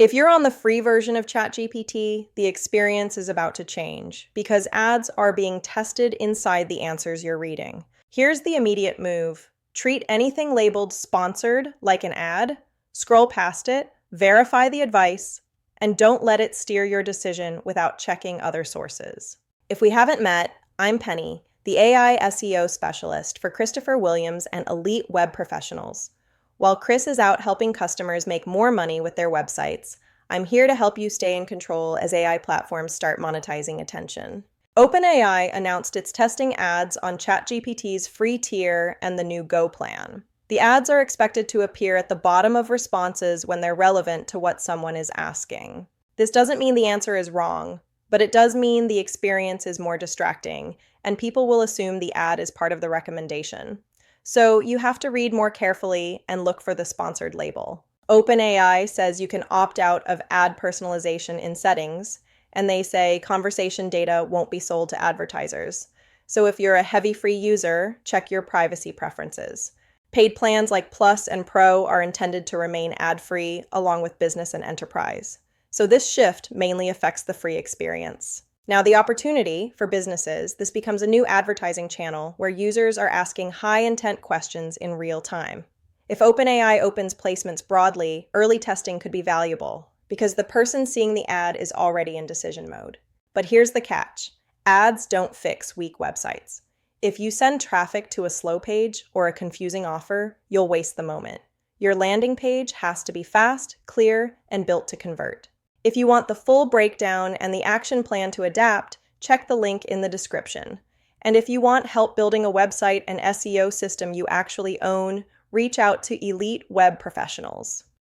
If you're on the free version of ChatGPT, the experience is about to change because ads are being tested inside the answers you're reading. Here's the immediate move. Treat anything labeled sponsored like an ad, scroll past it, verify the advice, and don't let it steer your decision without checking other sources. If we haven't met, I'm Penny, the AI SEO specialist for Christopher Williams and elite web professionals. While Chris is out helping customers make more money with their websites, I'm here to help you stay in control as AI platforms start monetizing attention. OpenAI announced it's testing ads on ChatGPT's free tier and the new Go plan. The ads are expected to appear at the bottom of responses when they're relevant to what someone is asking. This doesn't mean the answer is wrong, but it does mean the experience is more distracting, and people will assume the ad is part of the recommendation. So you have to read more carefully and look for the sponsored label. OpenAI says you can opt out of ad personalization in settings, and they say conversation data won't be sold to advertisers. So if you're a heavy free user, check your privacy preferences. Paid plans like Plus and Pro are intended to remain ad-free along with business and enterprise. So this shift mainly affects the free experience. Now, the opportunity for businesses, this becomes a new advertising channel where users are asking high-intent questions in real time. If OpenAI opens placements broadly, early testing could be valuable because the person seeing the ad is already in decision mode. But here's the catch. Ads don't fix weak websites. If you send traffic to a slow page or a confusing offer, you'll waste the moment. Your landing page has to be fast, clear, and built to convert. If you want the full breakdown and the action plan to adapt, check the link in the description. And if you want help building a website and SEO system you actually own, reach out to elite web professionals.